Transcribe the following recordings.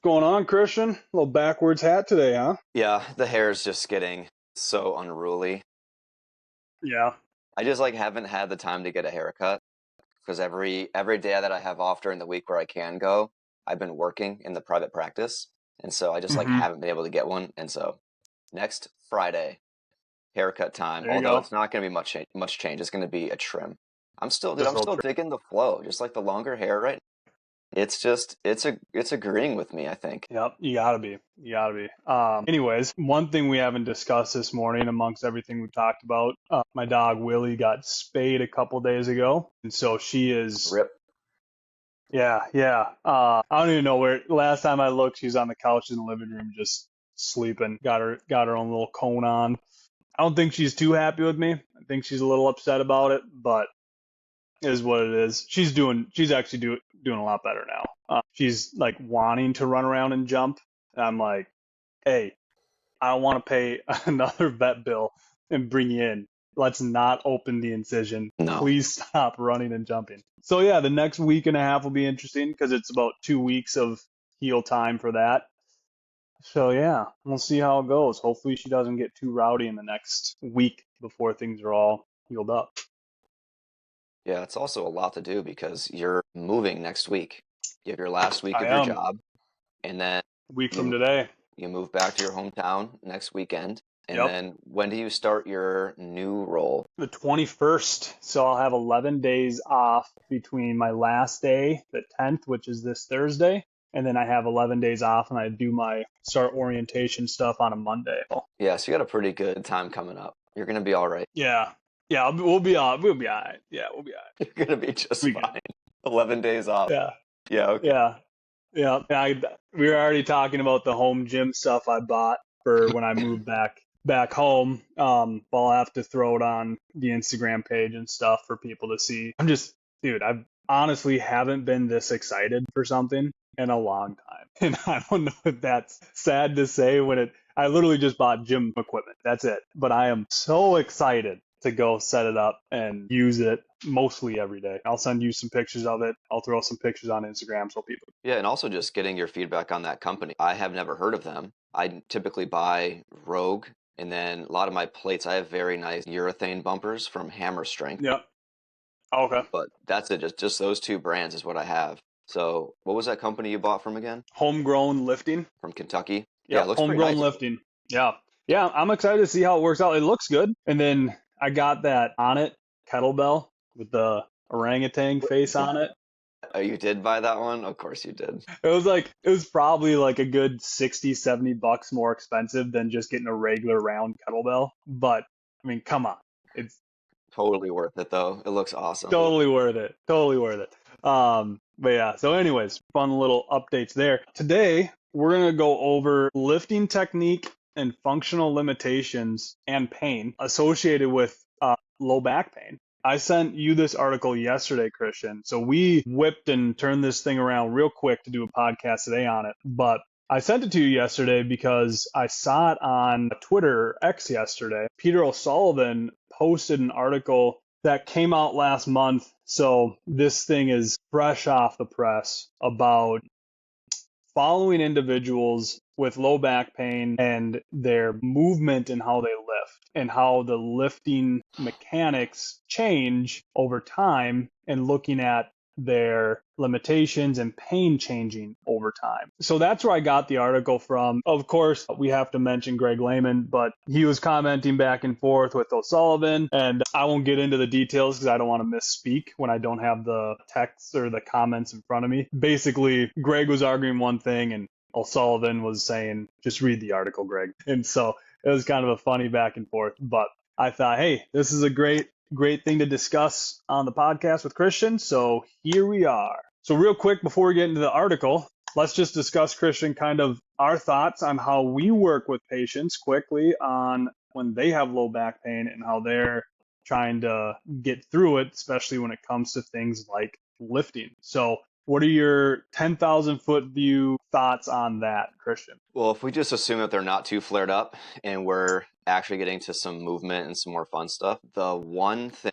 going on, Christian? A little backwards hat today, huh? Yeah, the hair is just getting so unruly. Yeah. I just haven't had the time to get a haircut because every day that I have off during the week where I can go, I've been working in the private practice, and so I just Mm-hmm. haven't been able to get one. And so next Friday, haircut time. There you Although go. it's not going to be much change. It's going to be a trim. Dude, Just I'm a little still digging the flow. Just like the longer hair right it's agreeing with me, I think. Yep, you gotta be. You gotta be. Anyways, one thing we haven't discussed this morning amongst everything we've talked about, my dog Willie got spayed a couple days ago. And so she is, Rip. yeah. I don't even know where, last time I looked, she was on the couch in the living room just sleeping. Got her own little cone on. I don't think she's too happy with me. I think she's a little upset about it, but is what it is. She's actually doing a lot better now. She's like wanting to run around and jump. And I'm like, hey, I don't want to pay another vet bill and bring you in. Let's not open the incision. No. Please stop running and jumping. So yeah, the next week and a half will be interesting because it's about 2 weeks of heal time for that. So yeah, we'll see how it goes. Hopefully she doesn't get too rowdy in the next week before things are all healed up. Yeah, it's also a lot to do because you're moving next week. You have your last week I of your am. job, and then Week from you today. you move back to your hometown next weekend. And Yep. then when do you start your new role? The 21st. So I'll have 11 days off between my last day, the 10th, which is this Thursday, and then I have 11 days off and I do my start orientation stuff on a Monday. Yeah, so you got a pretty good time coming up. You're gonna be all right. Yeah. Yeah, we'll be all right. Yeah, we'll be all right. You're gonna be just We good. fine. 11 days off. Yeah. Yeah, okay. Yeah. Yeah. We were already talking about the home gym stuff I bought for when I moved back home. I'll have to throw it on the Instagram page and stuff for people to see. Dude, I honestly haven't been this excited for something in a long time. And I don't know if that's sad to say I literally just bought gym equipment. That's it. But I am so excited to go set it up and use it mostly every day. I'll send you some pictures of it. I'll throw some pictures on Instagram so people. Yeah, and also just getting your feedback on that company. I have never heard of them. I typically buy Rogue, and then a lot of my plates, I have very nice urethane bumpers from Hammer Strength. Yep. Okay. But that's it. Just those two brands is what I have. So what was that company you bought from again? Homegrown lifting. From Kentucky? Yeah, Yep. it looks pretty Homegrown nice. lifting. Yeah. Yeah. I'm excited to see how it works out. It looks good. And then I got that Onnit kettlebell with the orangutan face on it. Oh, you did buy that one? Of course you did. It was probably like a good 60, $70 more expensive than just getting a regular round kettlebell. But I mean, come on. It's Totally worth it though. It looks awesome. totally worth it. Totally worth it. But yeah, so anyways, fun little updates there. Today, we're going to go over lifting technique and functional limitations and pain associated with low back pain. I sent you this article yesterday, Christian. So we whipped and turned this thing around real quick to do a podcast today on it. But I sent it to you yesterday because I saw it on Twitter X yesterday. Peter O'Sullivan posted an article that came out last month. So this thing is fresh off the press about following individuals with low back pain and their movement and how they lift and how the lifting mechanics change over time and looking at their limitations and pain changing over time. So that's where I got the article from. Of course, we have to mention Greg Lehman, but he was commenting back and forth with O'Sullivan, and I won't get into the details because I don't want to misspeak when I don't have the text or the comments in front of me. Basically, Greg was arguing one thing and O'Sullivan was saying, just read the article, Greg. And so it was kind of a funny back and forth, but I thought, hey, this is a great thing to discuss on the podcast with Christian. So here we are. So real quick, before we get into the article, let's just discuss, Christian, kind of our thoughts on how we work with patients quickly on when they have low back pain and how they're trying to get through it, especially when it comes to things like lifting. So what are your 10,000 foot view thoughts on that, Christian? Well, if we just assume that they're not too flared up and we're actually getting to some movement and some more fun stuff, the one thing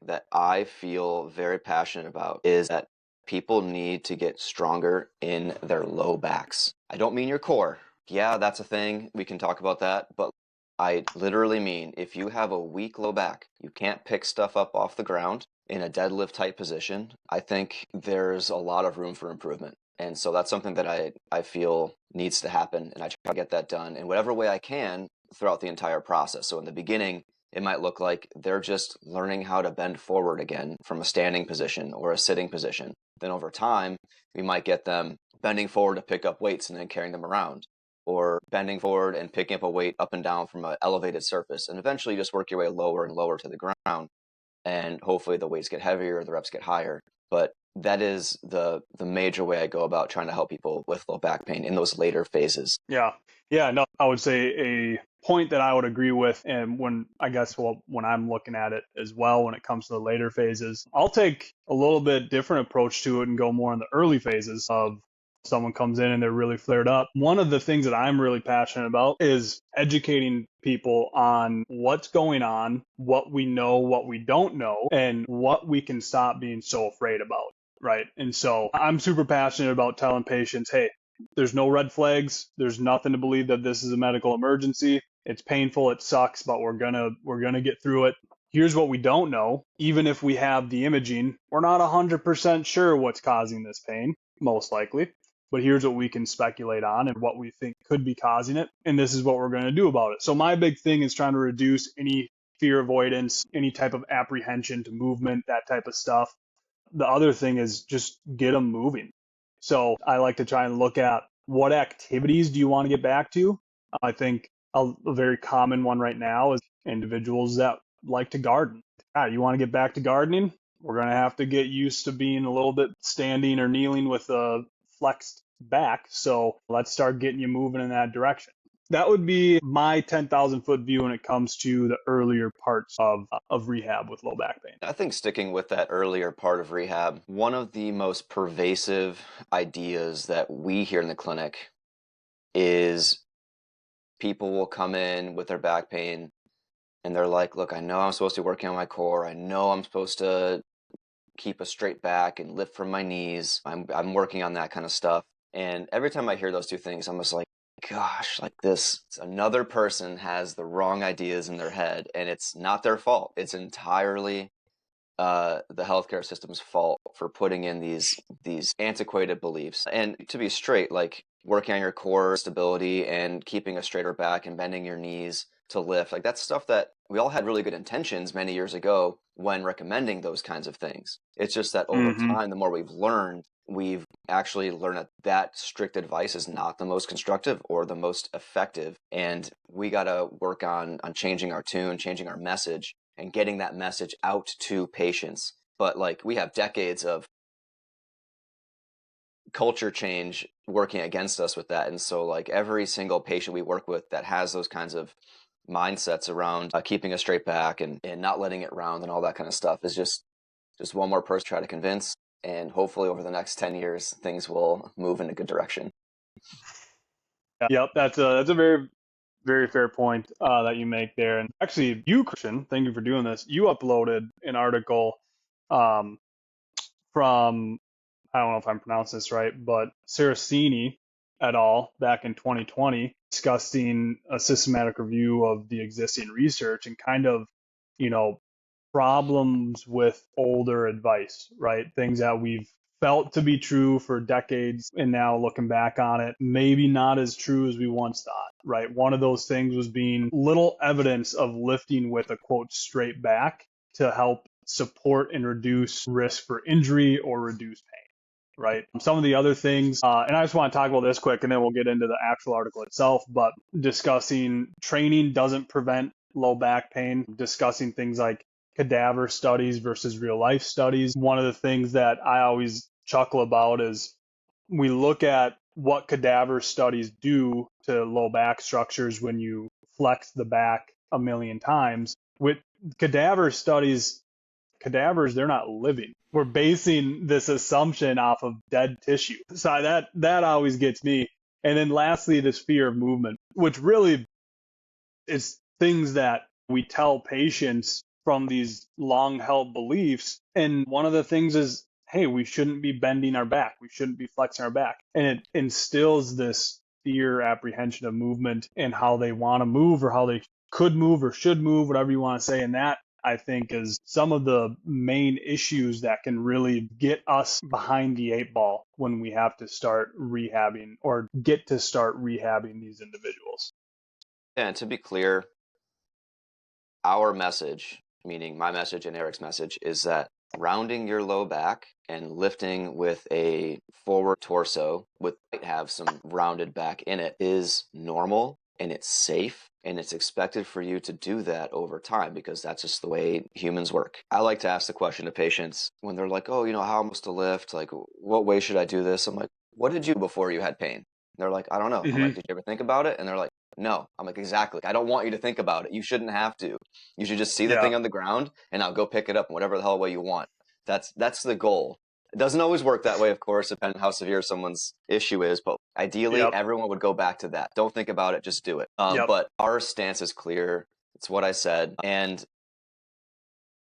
that I feel very passionate about is that people need to get stronger in their low backs. I don't mean your core. Yeah, that's a thing. We can talk about that. But I literally mean if you have a weak low back, you can't pick stuff up off the ground in a deadlift type position, I think there's a lot of room for improvement. And so that's something that I feel needs to happen. And I try to get that done in whatever way I can throughout the entire process. So in the beginning, it might look like they're just learning how to bend forward again from a standing position or a sitting position. Then over time, we might get them bending forward to pick up weights and then carrying them around, or bending forward and picking up a weight up and down from an elevated surface. And eventually you just work your way lower and lower to the ground. And hopefully the weights get heavier, the reps get higher. But that is the major way I go about trying to help people with low back pain in those later phases. Yeah. Yeah. No, I would say a point that I would agree with. And when I guess, well, when I'm looking at it as well, when it comes to the later phases, I'll take a little bit different approach to it and go more in the early phases of someone comes in and they're really flared up. One of the things that I'm really passionate about is educating people on what's going on, what we know, what we don't know, and what we can stop being so afraid about. Right. And so I'm super passionate about telling patients, hey, there's no red flags. There's nothing to believe that this is a medical emergency. It's painful. It sucks, but we're gonna get through it. Here's what we don't know. Even if we have the imaging, we're not 100% sure what's causing this pain, most likely. But here's what we can speculate on and what we think could be causing it. And this is what we're going to do about it. So my big thing is trying to reduce any fear avoidance, any type of apprehension to movement, that type of stuff. The other thing is just get them moving. So I like to try and look at what activities do you want to get back to? I think a very common one right now is individuals that like to garden. You want to get back to gardening? We're going to have to get used to being a little bit standing or kneeling with a flexed back. So let's start getting you moving in that direction. That would be my 10,000 foot view when it comes to the earlier parts of rehab with low back pain. I think sticking with that earlier part of rehab, one of the most pervasive ideas that we hear in the clinic is people will come in with their back pain and they're like, look, I know I'm supposed to be working on my core. I know I'm supposed to keep a straight back and lift from my knees. I'm working on that kind of stuff. And every time I hear those two things, I'm just like, gosh, like this, another person has the wrong ideas in their head, and it's not their fault. It's entirely the healthcare system's fault for putting in these antiquated beliefs. And to be straight, like working on your core stability and keeping a straighter back and bending your knees to lift, like that's stuff that we all had really good intentions many years ago when recommending those kinds of things. It's just that over time, the more we've actually learned that that strict advice is not the most constructive or the most effective. And we got to work on changing our tune, changing our message, and getting that message out to patients. But like we have decades of culture change working against us with that. And so like every single patient we work with that has those kinds of mindsets around keeping a straight back and not letting it round and all that kind of stuff is just one more person to try to convince. And hopefully over the next 10 years, things will move in a good direction. Yep, that's a very, very fair point that you make there. And actually, you, Christian, thank you for doing this. You uploaded an article from, I don't know if I'm pronouncing this right, but Saraceni et al. Back in 2020 discussing a systematic review of the existing research and kind of, problems with older advice, right? Things that we've felt to be true for decades, and now looking back on it, maybe not as true as we once thought, right? One of those things was being little evidence of lifting with a quote straight back to help support and reduce risk for injury or reduce pain. Right. Some of the other things, and I just want to talk about this quick and then we'll get into the actual article itself, but discussing training doesn't prevent low back pain, discussing things like cadaver studies versus real life studies. One of the things that I always chuckle about is we look at what cadaver studies do to low back structures when you flex the back a million times. With cadaver studies, cadavers, they're not living. We're basing this assumption off of dead tissue. So that always gets me. And then lastly, this fear of movement, which really is things that we tell patients from these long held beliefs. And one of the things is hey, we shouldn't be bending our back. We shouldn't be flexing our back. And it instills this fear, apprehension of movement and how they want to move or how they could move or should move, whatever you want to say. And that, I think, is some of the main issues that can really get us behind the eight ball when we have to start rehabbing or get to start rehabbing these individuals. And to be clear, our message, meaning my message and Eric's message, is that rounding your low back and lifting with a forward torso with might have some rounded back in it is normal and it's safe, and it's expected for you to do that over time because that's just the way humans work. I like to ask the question to patients when they're like, oh, how am I supposed to lift? Like, what way should I do this? I'm like, what did you do before you had pain? They're like, I don't know. I'm like, did you ever think about it? And they're like, no. I'm like, exactly. I don't want you to think about it. You shouldn't have to. You should just see the thing on the ground and I'll go pick it up in whatever the hell way you want. That's the goal. It doesn't always work that way, of course, depending on how severe someone's issue is. But ideally, everyone would go back to that. Don't think about it. Just do it. But our stance is clear. It's what I said. And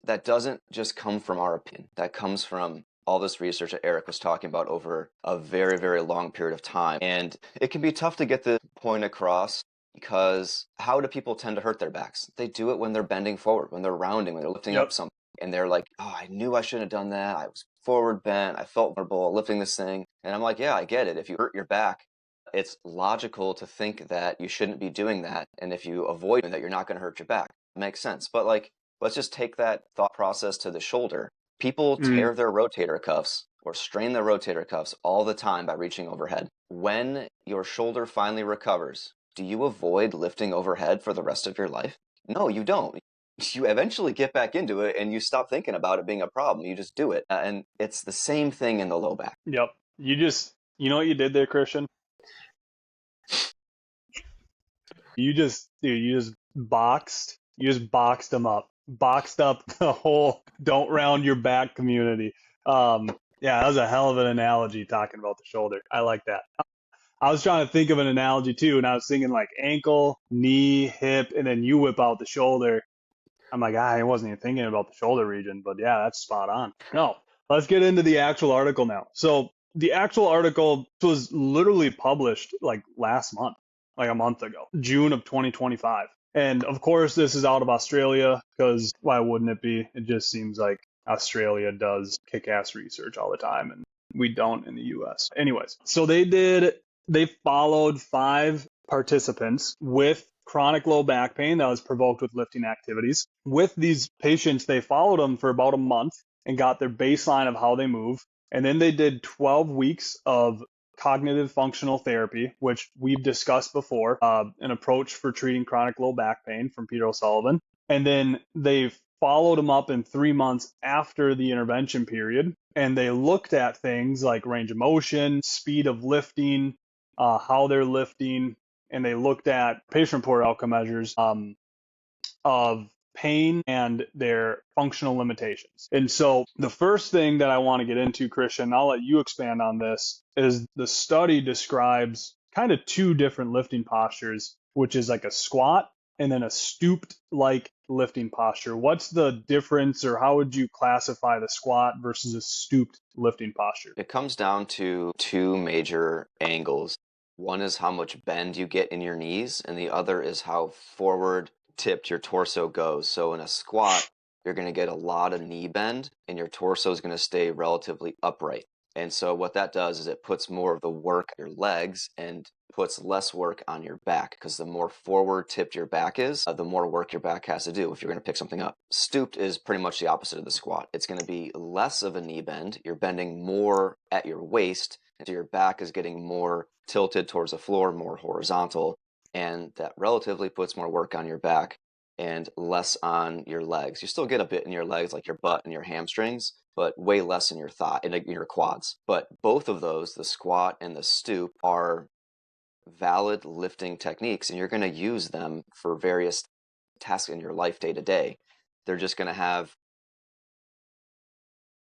that doesn't just come from our opinion. That comes from all this research that Eric was talking about over a very, very long period of time. And it can be tough to get the point across because how do people tend to hurt their backs? They do it when they're bending forward, when they're rounding, when they're lifting up something. And they're like, oh, I knew I shouldn't have done that. I was forward bent. I felt vulnerable lifting this thing. And I'm like, yeah, I get it. If you hurt your back, it's logical to think that you shouldn't be doing that. And if you avoid that, you're not going to hurt your back. It makes sense. But let's just take that thought process to the shoulder. People tear their rotator cuffs or strain their rotator cuffs all the time by reaching overhead. When your shoulder finally recovers, do you avoid lifting overhead for the rest of your life? No, you don't. You eventually get back into it and you stop thinking about it being a problem. You just do it. And it's the same thing in the low back. Yep. You know what you did there, Christian? You just boxed them up. Boxed up the whole don't round your back community. Yeah, that was a hell of an analogy talking about the shoulder. I like that. I was trying to think of an analogy too, and I was thinking like ankle, knee, hip, and then you whip out the shoulder. I'm like, I wasn't even thinking about the shoulder region, but yeah, that's spot on. No, let's get into the actual article now. So the actual article was literally published like last month, like a month ago, June of 2025. And of course, this is out of Australia because why wouldn't it be? It just seems like Australia does kick-ass research all the time and we don't in the US. Anyways, so they followed 5 participants with chronic low back pain that was provoked with lifting activities. With these patients, they followed them for about a month and got their baseline of how they move. And then they did 12 weeks of cognitive functional therapy, which we've discussed before, an approach for treating chronic low back pain from Peter O'Sullivan. And then they followed them up in 3 months after the intervention period. And they looked at things like range of motion, speed of lifting, how they're lifting, and they looked at patient-reported outcome measures of pain and their functional limitations. And so the first thing that I want to get into, Christian, I'll let you expand on this, is the study describes kind of 2 different lifting postures, which is like a squat and then a stooped-like lifting posture. What's the difference, or how would you classify the squat versus a stooped lifting posture? It comes down to 2 major angles. One is how much bend you get in your knees, and the other is how forward tipped your torso goes. So in a squat, you're going to get a lot of knee bend, and your torso is going to stay relatively upright. And so what that does is it puts more of the work on your legs and puts less work on your back, because the more forward tipped your back is, the more work your back has to do if you're going to pick something up. Stooped is pretty much the opposite of the squat. It's going to be less of a knee bend. You're bending more at your waist, and so your back is getting more tilted towards the floor, more horizontal, and that relatively puts more work on your back and less on your legs. You still get a bit in your legs, like your butt and your hamstrings, but way less in your thigh, in your quads. But both of those, the squat and the stoop, are valid lifting techniques, and you're going to use them for various tasks in your life day to day. They're just going to have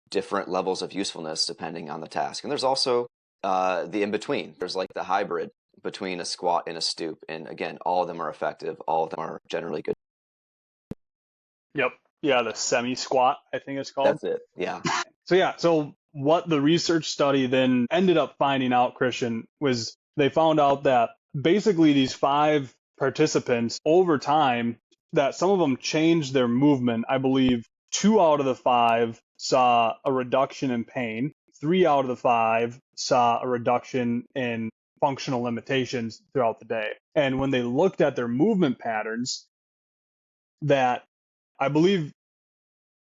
different levels of usefulness depending on the task. And there's also the in-between. There's like the hybrid between a squat and a stoop. And again, all of them are effective. All of them are generally good. Yep. Yeah, the semi-squat, I think it's called. That's it. Yeah. So what the research study then ended up finding out, Christian, was they found out that basically these 5 participants over time, that some of them changed their movement. I believe 2 out of the 5 saw a reduction in pain. 3 out of the 5 saw a reduction in functional limitations throughout the day. And when they looked at their movement patterns, that I believe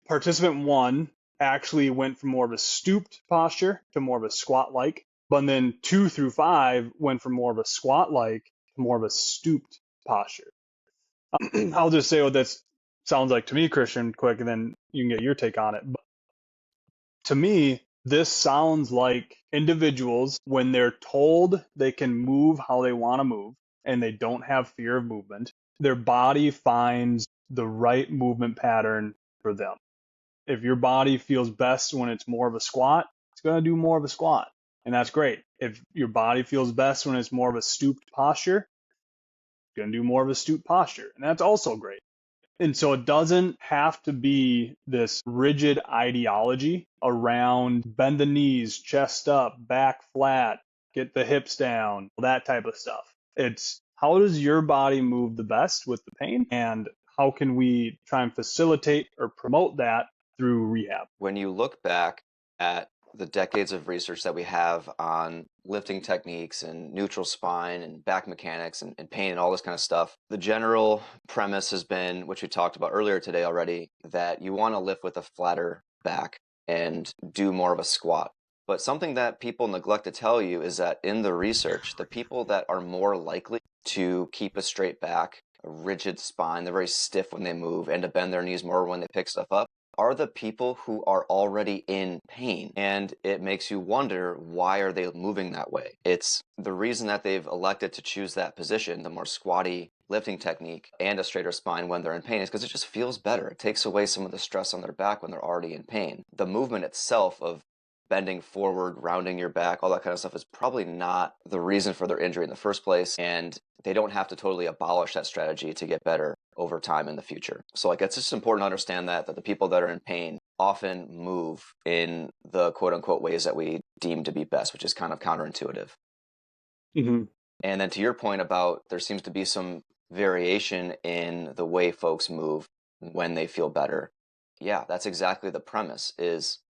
participant 1 actually went from more of a stooped posture to more of a squat-like, but then 2 through 5 went from more of a squat-like to more of a stooped posture. I'll just say what this sounds like to me, Christian, quick, and then you can get your take on it. But to me, this sounds like individuals, when they're told they can move how they want to move and they don't have fear of movement, their body finds the right movement pattern for them. If your body feels best when it's more of a squat, it's going to do more of a squat. And that's great. If your body feels best when it's more of a stooped posture, it's going to do more of a stooped posture. And that's also great. And so it doesn't have to be this rigid ideology around bend the knees, chest up, back flat, get the hips down, that type of stuff. It's how does your body move the best with the pain, and how can we try and facilitate or promote that through rehab? When you look back at the decades of research that we have on lifting techniques and neutral spine and back mechanics and pain and all this kind of stuff, the general premise has been, which we talked about earlier today already, that you want to lift with a flatter back and do more of a squat. But something that people neglect to tell you is that in the research, the people that are more likely to keep a straight back, a rigid spine, they're very stiff when they move, and to bend their knees more when they pick stuff up, are the people who are already in pain. And it makes you wonder, why are they moving that way? It's the reason that they've elected to choose that position, the more squatty lifting technique and a straighter spine when they're in pain, is because it just feels better. It takes away some of the stress on their back when they're already in pain. The movement itself of bending forward, rounding your back, all that kind of stuff is probably not the reason for their injury in the first place. And they don't have to totally abolish that strategy to get better over time in the future. So it's just important to understand that the people that are in pain often move in the quote unquote ways that we deem to be best, which is kind of counterintuitive. Mm-hmm. And then to your point about there seems to be some variation in the way folks move when they feel better. Yeah, that's exactly the premise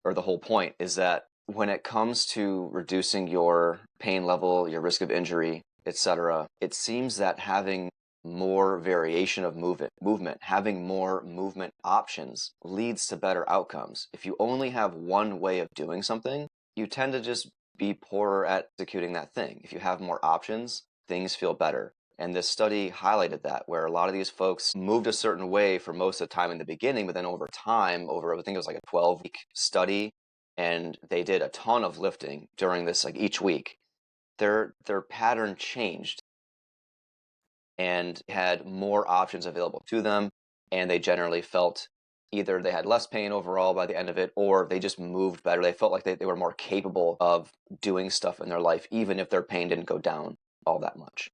or the whole point is that when it comes to reducing your pain level, your risk of injury, etc., it seems that having more variation of movement, having more movement options leads to better outcomes. If you only have one way of doing something, you tend to just be poorer at executing that thing. If you have more options, things feel better. And this study highlighted that, where a lot of these folks moved a certain way for most of the time in the beginning, but then over time, I think it was like a 12-week study, and they did a ton of lifting during this, each week. Their pattern changed and had more options available to them, and they generally felt either they had less pain overall by the end of it, or they just moved better. They felt like they were more capable of doing stuff in their life, even if their pain didn't go down all that much.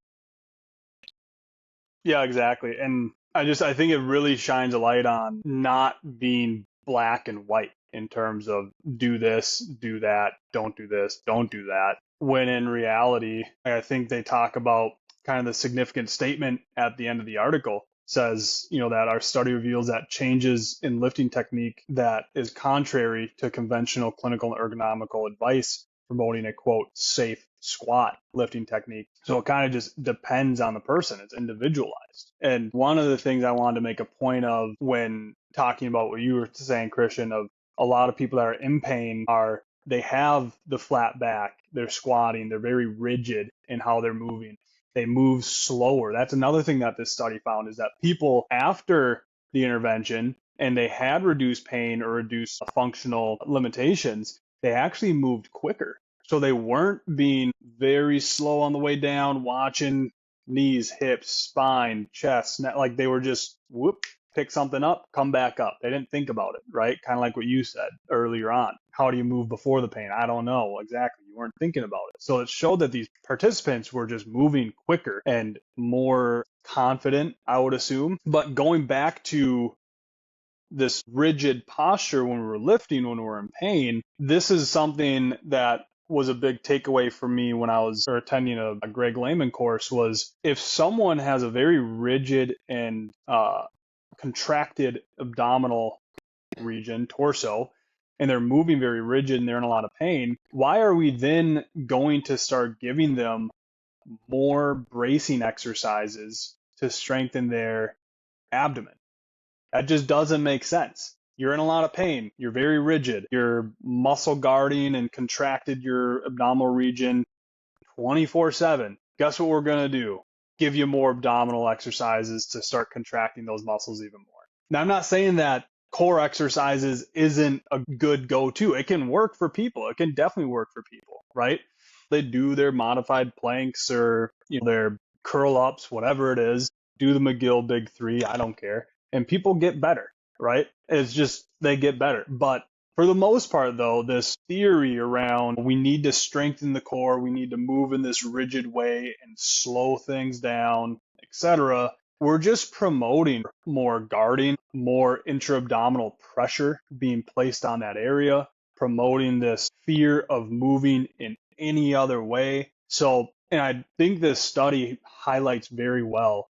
Yeah, exactly. And I think it really shines a light on not being black and white in terms of do this, do that, don't do this, don't do that. When in reality, I think they talk about kind of the significant statement at the end of the article says, that our study reveals that changes in lifting technique that is contrary to conventional clinical and ergonomical advice promoting a quote safe squat lifting technique. So it kind of just depends on the person. It's individualized. And one of the things I wanted to make a point of when talking about what you were saying, Christian, of a lot of people that are in pain they have the flat back, they're squatting, they're very rigid in how they're moving. They move slower. That's another thing that this study found, is that people after the intervention and they had reduced pain or reduced functional limitations, they actually moved quicker. So they weren't being very slow on the way down, watching knees, hips, spine, chest, neck. They were just pick something up, come back up. They didn't think about it, right? Kind of like what you said earlier on. How do you move before the pain? I don't know exactly. You weren't thinking about it. So it showed that these participants were just moving quicker and more confident, I would assume. But going back to this rigid posture when we were lifting, when we were in pain. This is something that was a big takeaway for me when I was attending a Greg Lehman course, was if someone has a very rigid and contracted abdominal region, torso, and they're moving very rigid and they're in a lot of pain, why are we then going to start giving them more bracing exercises to strengthen their abdomen? That just doesn't make sense. You're in a lot of pain. You're very rigid. You're muscle guarding and contracted your abdominal region 24/7. Guess what we're going to do? Give you more abdominal exercises to start contracting those muscles even more. Now, I'm not saying that core exercises isn't a good go-to. It can work for people. It can definitely work for people, right? They do their modified planks or their curl ups, whatever it is, do the McGill Big Three. I don't care. And people get better, right? It's just they get better. But for the most part, though, this theory around we need to strengthen the core, we need to move in this rigid way and slow things down, etc., we're just promoting more guarding, more intra-abdominal pressure being placed on that area, promoting this fear of moving in any other way. So, and I think this study highlights very well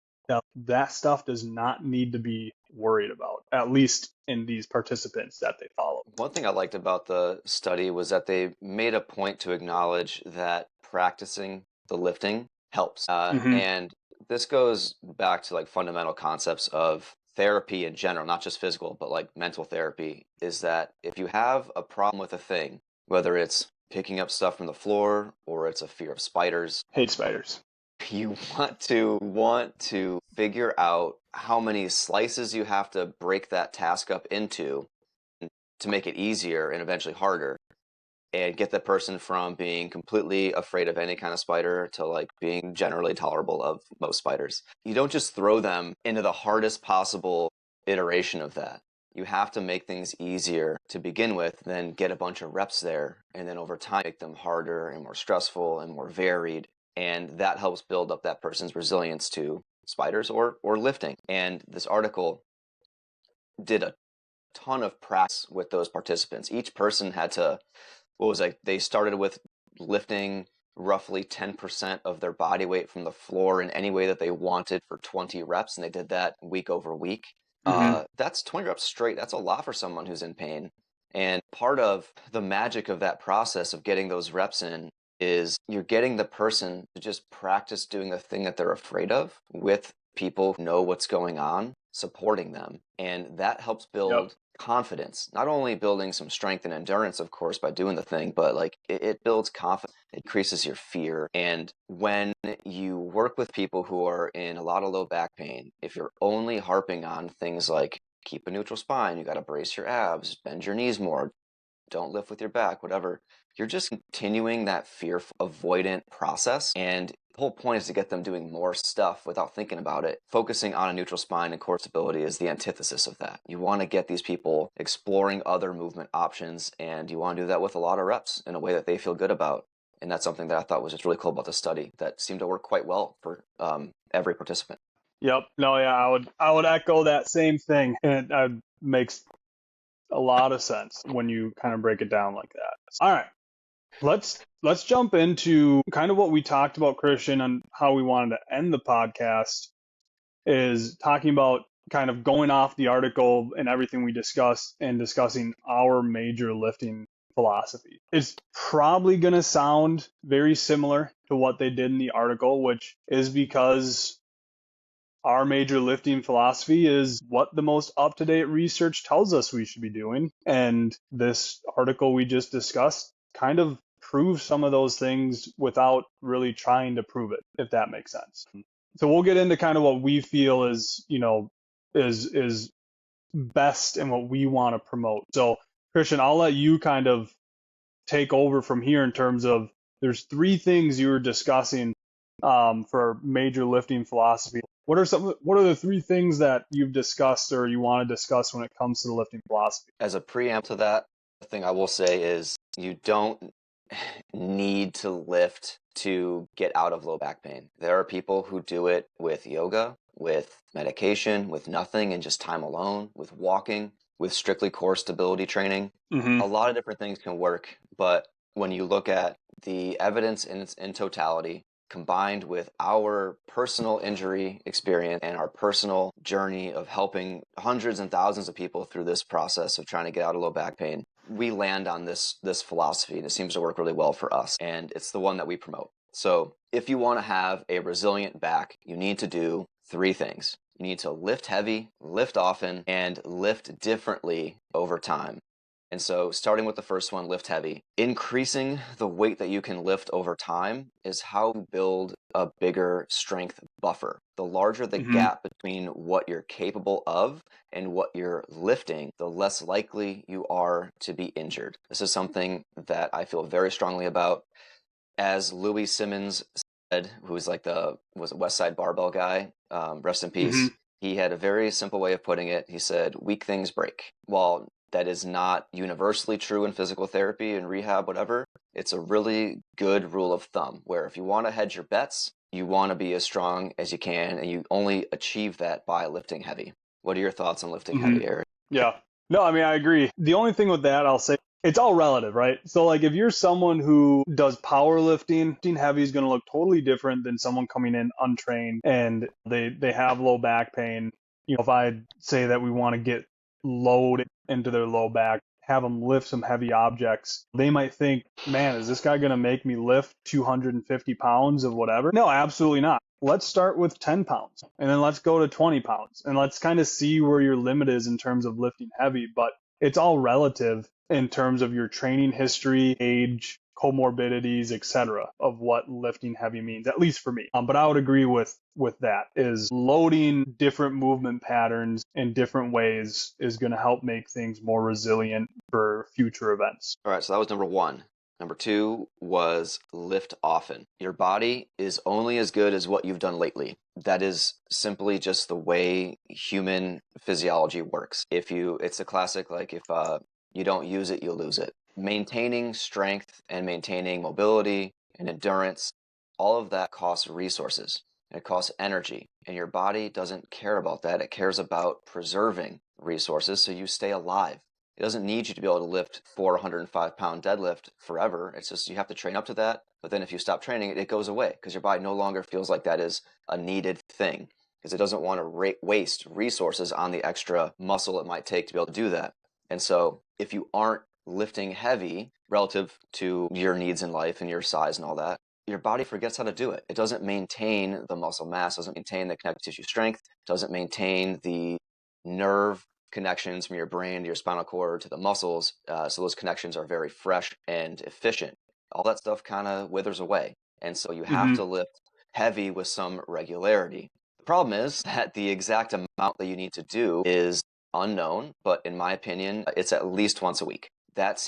that stuff does not need to be worried about, at least in these participants that they follow. One thing I liked about the study was that they made a point to acknowledge that practicing the lifting helps. And this goes back to like fundamental concepts of therapy in general, not just physical, but like mental therapy, is that if you have a problem with a thing, whether it's picking up stuff from the floor or it's a fear of spiders, Hate spiders. you want to figure out how many slices you have to break that task up into to make it easier and eventually harder, and get the person from being completely afraid of any kind of spider to like being generally tolerable of most spiders. You don't just throw them into the hardest possible iteration of that. You have to make things easier to begin with, then get a bunch of reps there, and then over time make them harder and more stressful and more varied. And that helps build up that person's resilience to spiders or lifting. And this article did a ton of practice with those participants. Each person had to, they started with lifting roughly 10% of their body weight from the floor in any way that they wanted for 20 reps, and they did that week over week. That's 20 reps straight. That's a lot for someone who's in pain. And part of the magic of that process of getting those reps in is you're getting the person to just practice doing the thing that they're afraid of with people who know what's going on, supporting them. And that helps build confidence, not only building some strength and endurance, of course, by doing the thing, but like it builds confidence, it increases your fear. And when you work with people who are in a lot of low back pain, if you're only harping on things like keep a neutral spine, you got to brace your abs, bend your knees more, don't lift with your back, whatever, you're just continuing that fear avoidant process. And the whole point is to get them doing more stuff without thinking about it. Focusing on a neutral spine and core stability is the antithesis of that. You want to get these people exploring other movement options, and you want to do that with a lot of reps in a way that they feel good about. And that's something that I thought was just really cool about the study that seemed to work quite well for every participant. Yep. No, yeah, I would echo that same thing. And it makes a lot of sense when you kind of break it down like that. All right. Let's jump into kind of what we talked about, Christian, and how we wanted to end the podcast, is talking about kind of going off the article and everything we discussed and discussing our major lifting philosophy. It's probably going to sound very similar to what they did in the article, which is because our major lifting philosophy is what the most up-to-date research tells us we should be doing. And this article we just discussed kind of proves some of those things without really trying to prove it, if that makes sense. So we'll get into kind of what we feel is best and what we want to promote. So Christian, I'll let you kind of take over from here in terms of there's three things you were discussing for major lifting philosophy. What are the three things that you've discussed or you want to discuss when it comes to the lifting philosophy? As a preamble to that, the thing I will say is you don't need to lift to get out of low back pain. There are people who do it with yoga, with medication, with nothing and just time alone, with walking. with strictly core stability training. Mm-hmm. A lot of different things can work, but when you look at the evidence in totality, combined with our personal injury experience and our personal journey of helping hundreds and thousands of people through this process of trying to get out of low back pain, we land on this philosophy, and it seems to work really well for us, and it's the one that we promote. So if you want to have a resilient back, you need to do 3 things. You need to lift heavy, lift often, and lift differently over time. And so starting with the first one, lift heavy, increasing the weight that you can lift over time is how you build a bigger strength buffer. The larger the gap between what you're capable of and what you're lifting, the less likely you are to be injured. This is something that I feel very strongly about. As Louis Simmons said, who's like was a West Side Barbell guy, rest in peace. He had a very simple way of putting it. He said, weak things break. While that is not universally true in physical therapy and rehab, whatever, it's a really good rule of thumb where if you want to hedge your bets, you want to be as strong as you can, and you only achieve that by lifting heavy. What are your thoughts on lifting heavy, Eric? Yeah. No, I mean, I agree. The only thing with that, I'll say, it's all relative, right? So like if you're someone who does powerlifting, lifting heavy is going to look totally different than someone coming in untrained and they have low back pain. You know, if I say that we want to get load into their low back, have them lift some heavy objects, they might think, man, is this guy going to make me lift 250 pounds of whatever? No, absolutely not. Let's start with 10 pounds and then let's go to 20 pounds and let's kind of see where your limit is in terms of lifting heavy. But it's all relative in terms of your training history, age, comorbidities, etc., of what lifting heavy means, at least for me. But I would agree with that, is loading different movement patterns in different ways is going to help make things more resilient for future events. All right, so that was number 1. Number 2 was lift often. Your body is only as good as what you've done lately. That is simply just the way human physiology works. It's a classic, like if you don't use it, you'll lose it. Maintaining strength and maintaining mobility and endurance, all of that costs resources. It costs energy, and your body doesn't care about that. It cares about preserving resources so you stay alive. It doesn't need you to be able to lift 405-pound deadlift forever. It's just you have to train up to that. But then if you stop training, it goes away because your body no longer feels like that is a needed thing because it doesn't want to waste resources on the extra muscle it might take to be able to do that. And so if you aren't lifting heavy relative to your needs in life and your size and all that, your body forgets how to do it. It doesn't maintain the muscle mass, doesn't maintain the connective tissue strength, doesn't maintain the nerve connections from your brain to your spinal cord to the muscles. So those connections are very fresh and efficient. All that stuff kind of withers away. And so you have to lift heavy with some regularity. The problem is that the exact amount that you need to do is unknown, but in my opinion, it's at least once a week. That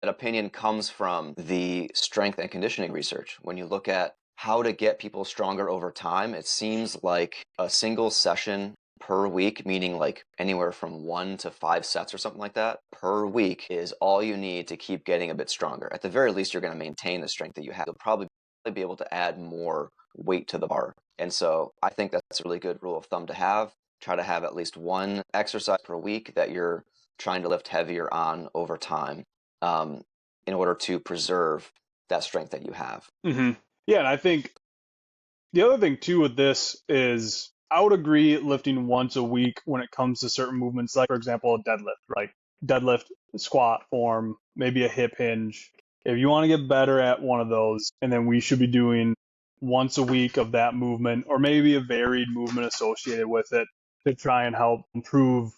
opinion comes from the strength and conditioning research. When you look at how to get people stronger over time, it seems like a single session per week, meaning like anywhere from 1 to 5 sets or something like that per week, is all you need to keep getting a bit stronger. At the very least, you're going to maintain the strength that you have. You'll probably be able to add more weight to the bar. And so I think that's a really good rule of thumb to have. Try to have at least one exercise per week that you're trying to lift heavier on over time in order to preserve that strength that you have. Yeah, and I think the other thing too with this is I would agree lifting once a week when it comes to certain movements, like for example, a deadlift, right? Deadlift, squat form, maybe a hip hinge. If you want to get better at one of those, and then we should be doing once a week of that movement, or maybe a varied movement associated with it to try and help improve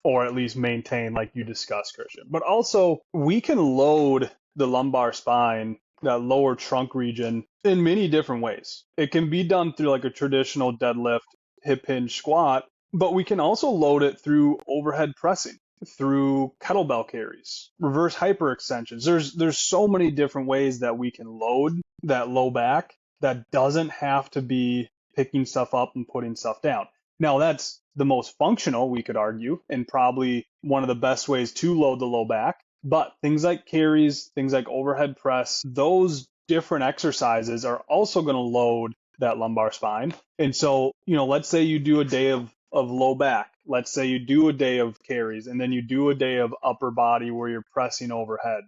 or at least maintain, like you discussed, Christian. But also, we can load the lumbar spine, that lower trunk region, in many different ways. It can be done through like a traditional deadlift, hip hinge, squat, but we can also load it through overhead pressing, through kettlebell carries, reverse hyperextensions. There's so many different ways that we can load that low back that doesn't have to be picking stuff up and putting stuff down. Now, that's the most functional, we could argue, and probably one of the best ways to load the low back. But things like carries, things like overhead press, those different exercises are also going to load that lumbar spine. And so, let's say you do a day of low back let's say you do a day of carries and then you do a day of upper body where you're pressing overhead.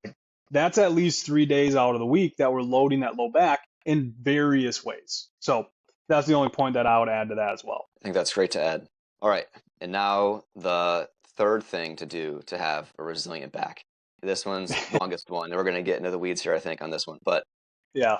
That's at least 3 days out of the week that we're loading that low back in various ways. So that's the only point that I would add to that as well. I think that's great to add. All right. And now the third thing to do to have a resilient back. This one's the longest one. We're going to get into the weeds here, I think, on this one. But yeah,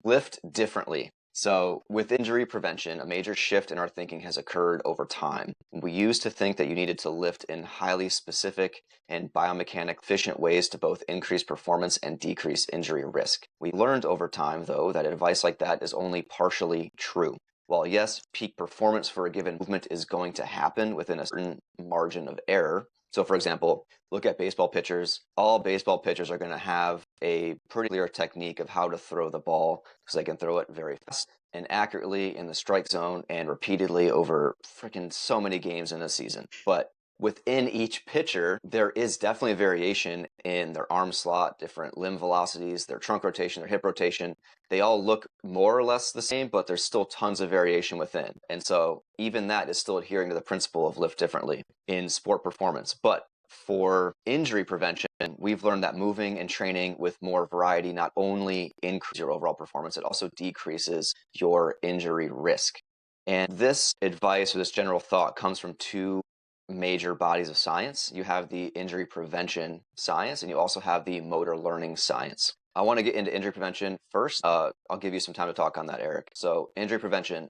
lift differently. So, with injury prevention, a major shift in our thinking has occurred over time. We used to think that you needed to lift in highly specific and biomechanic efficient ways to both increase performance and decrease injury risk. We learned over time, though, that advice like that is only partially true. While yes, peak performance for a given movement is going to happen within a certain margin of error. So, for example, look at baseball pitchers. All baseball pitchers are going to have a pretty clear technique of how to throw the ball because they can throw it very fast and accurately in the strike zone and repeatedly over freaking so many games in a season. But within each pitcher, there is definitely a variation in their arm slot, different limb velocities, their trunk rotation, their hip rotation. They all look more or less the same, but there's still tons of variation within. And so even that is still adhering to the principle of lift differently in sport performance. But for injury prevention, we've learned that moving and training with more variety not only increases your overall performance, it also decreases your injury risk. And this advice or this general thought comes from two major bodies of science. You have the injury prevention science, and you also have the motor learning science. I want to get into injury prevention first. I'll give you some time to talk on that, Eric. So injury prevention,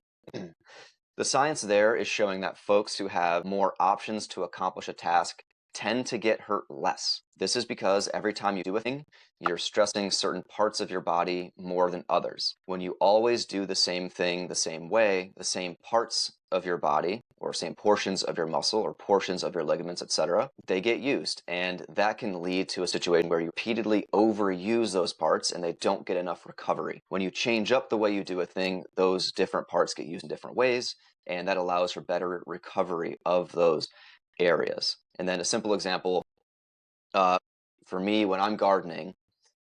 the science there is showing that folks who have more options to accomplish a task tend to get hurt less. This is because every time you do a thing, you're stressing certain parts of your body more than others. When you always do the same thing the same way, the same parts of your body or same portions of your muscle or portions of your ligaments, etc., they get used. And that can lead to a situation where you repeatedly overuse those parts and they don't get enough recovery. When you change up the way you do a thing, those different parts get used in different ways, and that allows for better recovery of those areas. And then a simple example, for me, when I'm gardening,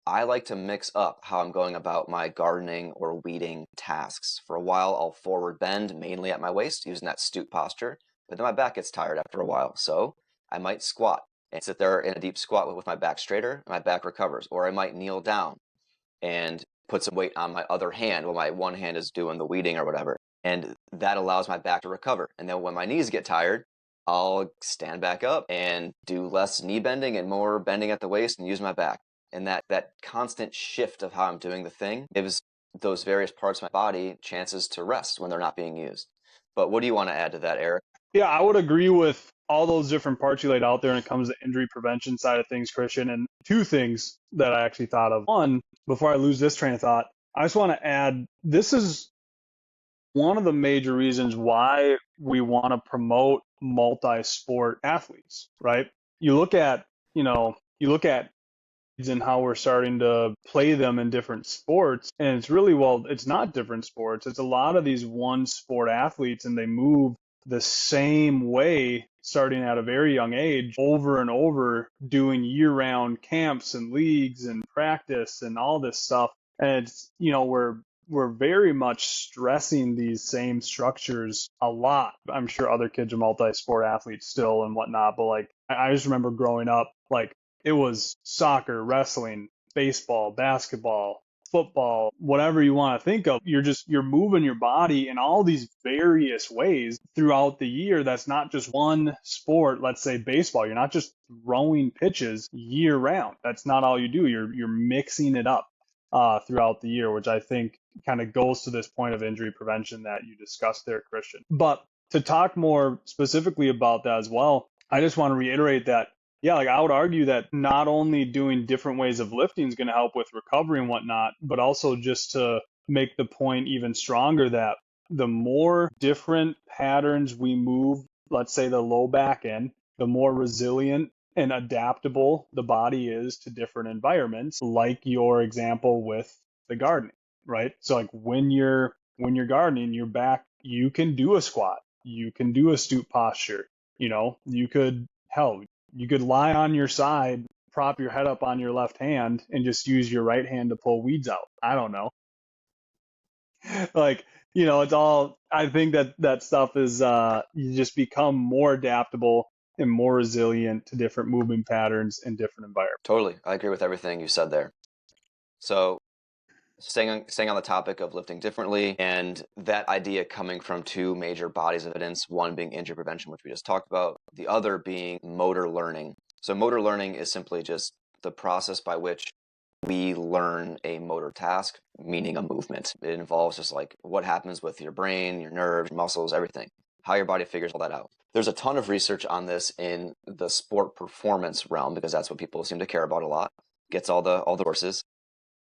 I like to mix up how I'm going about my gardening or weeding tasks. For a while, I'll forward bend mainly at my waist using that stoop posture, but then my back gets tired after a while. So I might squat and sit there in a deep squat with my back straighter, and my back recovers. Or I might kneel down and put some weight on my other hand while my one hand is doing the weeding or whatever. And that allows my back to recover. And then when my knees get tired, I'll stand back up and do less knee bending and more bending at the waist and use my back. And that constant shift of how I'm doing the thing gives those various parts of my body chances to rest when they're not being used. But what do you want to add to that, Eric? Yeah, I would agree with all those different parts you laid out there when it comes to injury prevention side of things, Christian. And two things that I actually thought of. One, before I lose this train of thought, I just want to add, this is one of the major reasons why we want to promote multi-sport athletes, right? You look at and how we're starting to play them in different sports. And it's really, well, it's not different sports. It's a lot of these one sport athletes, and they move the same way starting at a very young age over and over, doing year-round camps and leagues and practice and all this stuff. And it's, we're very much stressing these same structures a lot. I'm sure other kids are multi-sport athletes still and whatnot, but like I just remember growing up, like it was soccer, wrestling, baseball, basketball, football, whatever you want to think of. You're moving your body in all these various ways throughout the year. That's not just one sport. Let's say baseball. You're not just throwing pitches year round. That's not all you do. You're mixing it up throughout the year, which I think kind of goes to this point of injury prevention that you discussed there, Christian. But to talk more specifically about that as well, I just want to reiterate that, yeah, like I would argue that not only doing different ways of lifting is going to help with recovery and whatnot, but also just to make the point even stronger that the more different patterns we move, let's say the low back in, the more resilient and adaptable the body is to different environments, like your example with the gardening, right? So like when you're gardening, your back, you can do a squat, you can do a stoop posture, you could lie on your side, prop your head up on your left hand, and just use your right hand to pull weeds out. I don't know. Like it's all, I think that stuff is, you just become more adaptable and more resilient to different movement patterns and different environments. Totally. I agree with everything you said there. So staying on the topic of lifting differently, and that idea coming from two major bodies of evidence, one being injury prevention, which we just talked about, the other being motor learning. So motor learning is simply just the process by which we learn a motor task, meaning a movement. It involves just like what happens with your brain, your nerves, muscles, everything, how your body figures all that out. There's a ton of research on this in the sport performance realm because that's what people seem to care about a lot. Gets all the sources.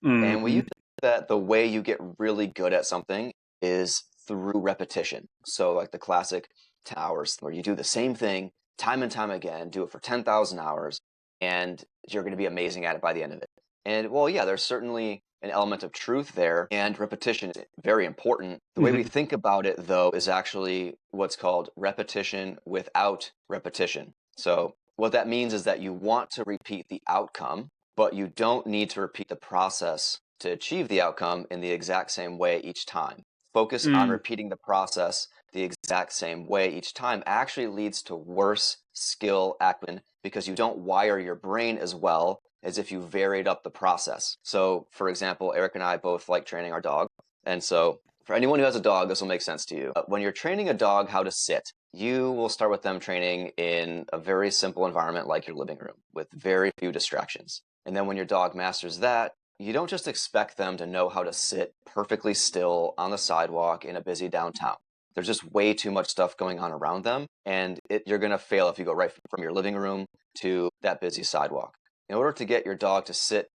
And we Mm-hmm. use that the way you get really good at something is through repetition. So like the classic 10 hours where you do the same thing time and time again, do it for 10,000 hours, and you're going to be amazing at it by the end of it. And well, yeah, there's certainly an element of truth there, and repetition is very important. The way we Mm-hmm. think about it, though, is actually what's called repetition without repetition. So what that means is that you want to repeat the outcome, but you don't need to repeat the process to achieve the outcome in the exact same way each time. Focus on Mm. repeating the process the exact same way each time actually leads to worse skill acumen because you don't wire your brain as well as if you varied up the process. So, for example, Eric and I both like training our dog. And so, for anyone who has a dog, this will make sense to you. When you're training a dog how to sit, you will start with them training in a very simple environment like your living room with very few distractions. And then when your dog masters that, you don't just expect them to know how to sit perfectly still on the sidewalk in a busy downtown. There's just way too much stuff going on around them, and you're going to fail if you go right from your living room to that busy sidewalk. In order to get your dog to sit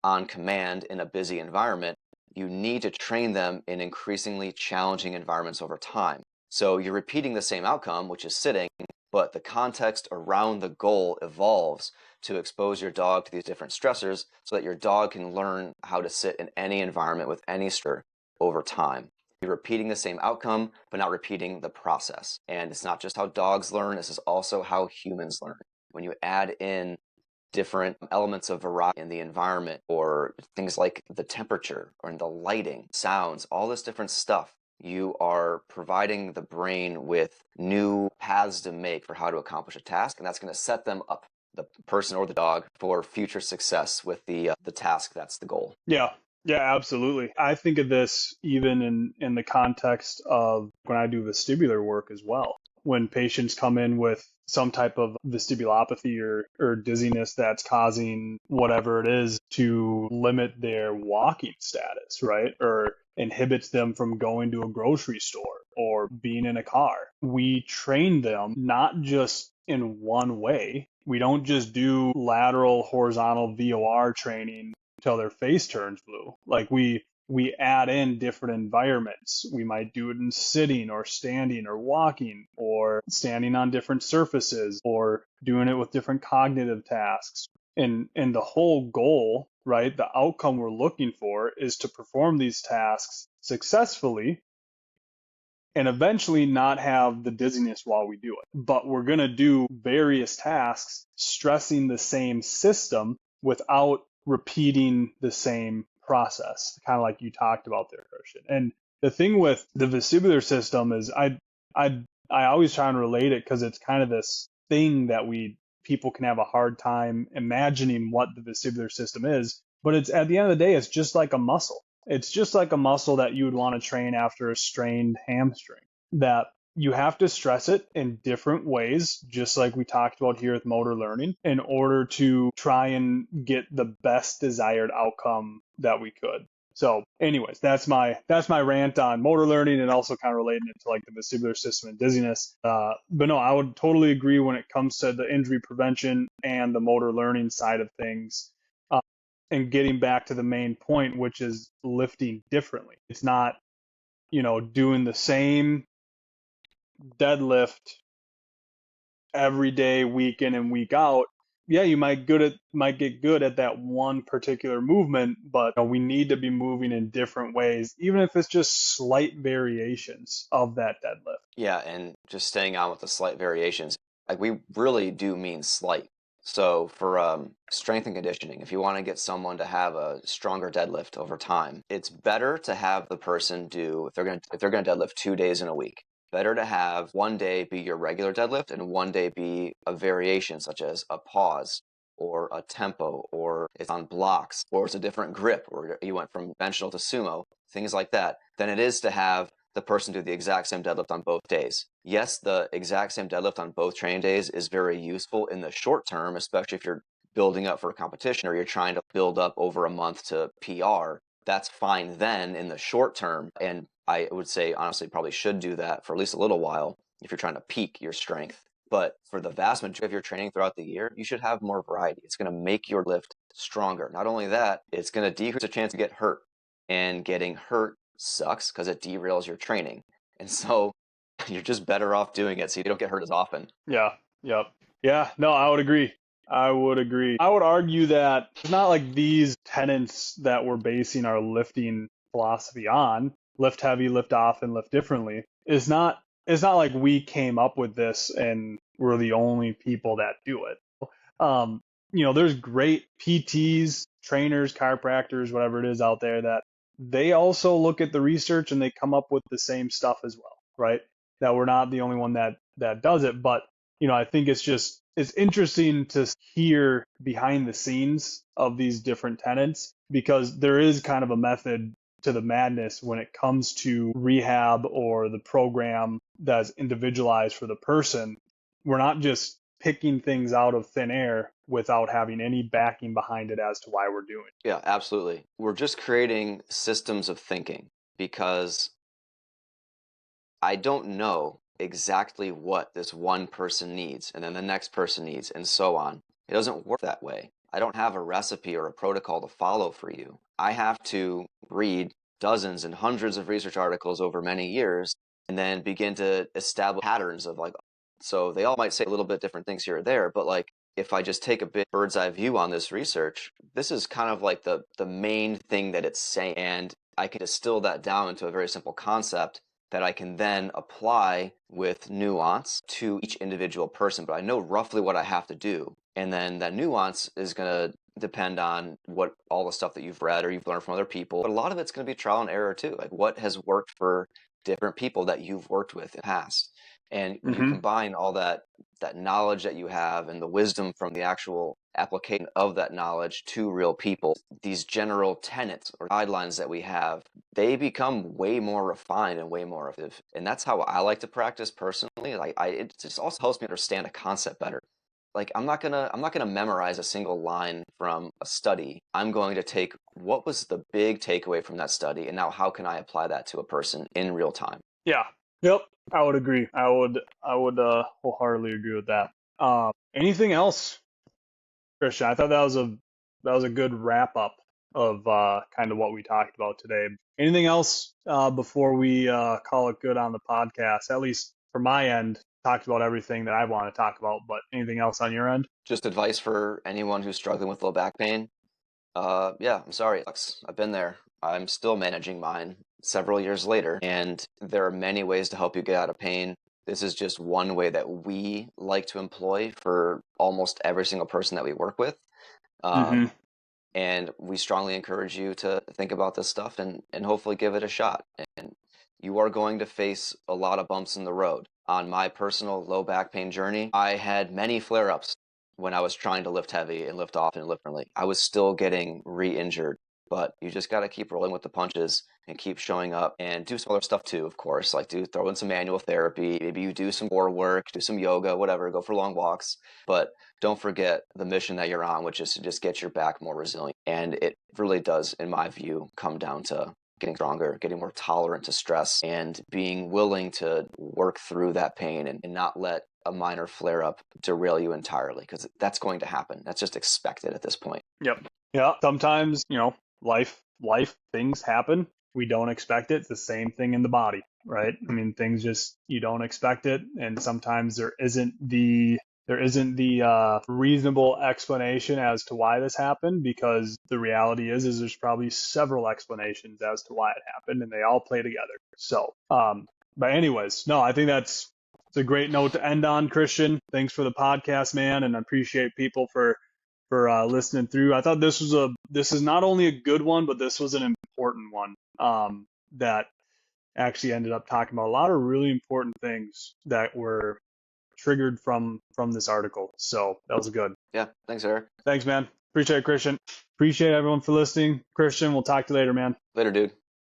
on command in a busy environment, you need to train them in increasingly challenging environments over time. So you're repeating the same outcome, which is sitting, but the context around the goal evolves to expose your dog to these different stressors so that your dog can learn how to sit in any environment with any stressor over time. You're repeating the same outcome, but not repeating the process. And it's not just how dogs learn, this is also how humans learn. When you add in different elements of variety in the environment, or things like the temperature or in the lighting, sounds, all this different stuff, you are providing the brain with new paths to make for how to accomplish a task, and that's going to set them up, the person or the dog, for future success with the task that's the goal. Yeah. Yeah, absolutely. I think of this even in the context of when I do vestibular work as well. When patients come in with some type of vestibulopathy or dizziness that's causing whatever it is to limit their walking status, right? Or inhibits them from going to a grocery store or being in a car. We train them not just in one way. We don't just do lateral horizontal VOR training till their face turns blue. Like we add in different environments. We might do it in sitting or standing or walking or standing on different surfaces or doing it with different cognitive tasks. And the whole goal, right, the outcome we're looking for is to perform these tasks successfully and eventually not have the dizziness while we do it. But we're going to do various tasks stressing the same system without repeating the same process, kind of like you talked about there, Christian. And the thing with the vestibular system is I always try and relate it because it's kind of this thing that people can have a hard time imagining what the vestibular system is. But it's at the end of the day, it's just like a muscle. It's just like a muscle that you would want to train after a strained hamstring, that you have to stress it in different ways, just like we talked about here with motor learning, in order to try and get the best desired outcome that we could. So anyways, that's my rant on motor learning and also kind of relating it to like the vestibular system and dizziness. But no, I would totally agree when it comes to the injury prevention and the motor learning side of things. And getting back to the main point, which is lifting differently. It's not, doing the same deadlift every day, week in and week out. Yeah, you might get good at that one particular movement, but we need to be moving in different ways, even if it's just slight variations of that deadlift. Yeah, and just staying on with the slight variations, like we really do mean slight. So for strength and conditioning, if you want to get someone to have a stronger deadlift over time, it's better to have the person do, if they're gonna deadlift 2 days in a week, better to have one day be your regular deadlift and one day be a variation such as a pause or a tempo, or it's on blocks, or it's a different grip, or you went from conventional to sumo, things like that, than it is to have the person do the exact same deadlift on both days. Yes, the exact same deadlift on both training days is very useful in the short term, especially if you're building up for a competition or you're trying to build up over a month to PR. That's fine then in the short term. And I would say, honestly, probably should do that for at least a little while if you're trying to peak your strength. But for the vast majority of your training throughout the year, you should have more variety. It's going to make your lift stronger. Not only that, it's going to decrease the chance to get hurt. And getting hurt sucks because it derails your training. And so you're just better off doing it so you don't get hurt as often. Yeah. Yep. Yeah. No, I would agree. I would argue that it's not like these tenets that we're basing our lifting philosophy on, lift heavy, lift often, lift differently, it's not like we came up with this and we're the only people that do it. There's great PTs, trainers, chiropractors, whatever it is out there that they also look at the research and they come up with the same stuff as well, right? That we're not the only one that does it, but I think it's interesting to hear behind the scenes of these different tenets because there is kind of a method to the madness when it comes to rehab or the program that's individualized for the person. We're not just picking things out of thin air without having any backing behind it as to why we're doing it. Yeah, absolutely. We're just creating systems of thinking because I don't know exactly what this one person needs and then the next person needs and so on. It doesn't work that way. I don't have a recipe or a protocol to follow for you. I have to read dozens and hundreds of research articles over many years and then begin to establish patterns of so they all might say a little bit different things here or there, but if I just take a bit bird's eye view on this research, this is kind of like the main thing that it's saying. And I can distill that down into a very simple concept that I can then apply with nuance to each individual person. But I know roughly what I have to do. And then that nuance is going to depend on what all the stuff that you've read or you've learned from other people. But a lot of it's going to be trial and error too. Like what has worked for different people that you've worked with in the past. And when you combine all that knowledge that you have and the wisdom from the actual application of that knowledge to real people, these general tenets or guidelines that we have, they become way more refined and way more effective. And that's how I like to practice personally. It just also helps me understand a concept better. I'm not gonna memorize a single line from a study. I'm going to take what was the big takeaway from that study, and now how can I apply that to a person in real time? Yeah. Yep. I would agree. I would wholeheartedly agree with that. Anything else, Christian? I thought that was a good wrap up of kind of what we talked about today. Anything else before we call it good on the podcast? At least for my end, talked about everything that I want to talk about. But anything else on your end? Just advice for anyone who's struggling with low back pain. Yeah, I'm sorry, it sucks. I've been there. I'm still managing mine several years later, and there are many ways to help you get out of pain. This is just one way that we like to employ for almost every single person that we work with. And we strongly encourage you to think about this stuff and hopefully give it a shot. And you are going to face a lot of bumps in the road. On my personal low back pain journey, I had many flare-ups when I was trying to lift heavy and lift often and lift differently. I was still getting re-injured, but you just got to keep rolling with the punches and keep showing up and do some other stuff too, of course, like throw in some manual therapy. Maybe you do some core work, do some yoga, whatever, go for long walks. But don't forget the mission that you're on, which is to just get your back more resilient. And it really does, in my view, come down to getting stronger, getting more tolerant to stress, and being willing to work through that pain and not let a minor flare-up derail you entirely, because that's going to happen. That's just expected at this point. Yep. Yeah. Sometimes, life things happen. We don't expect it. It's the same thing in the body, right? I mean, things just, you don't expect it. And sometimes there isn't the reasonable explanation as to why this happened, because the reality is there's probably several explanations as to why it happened and they all play together. So, but anyways, no, I think that's it's a great note to end on, Christian. Thanks for the podcast, man, and I appreciate people for listening through. I thought this is not only a good one, but this was an important one that actually ended up talking about a lot of really important things that were triggered from this article. So that was good. Yeah, thanks, Eric. Thanks, man. Appreciate it, Christian. Appreciate everyone for listening. Christian, we'll talk to you later, man. Later, dude.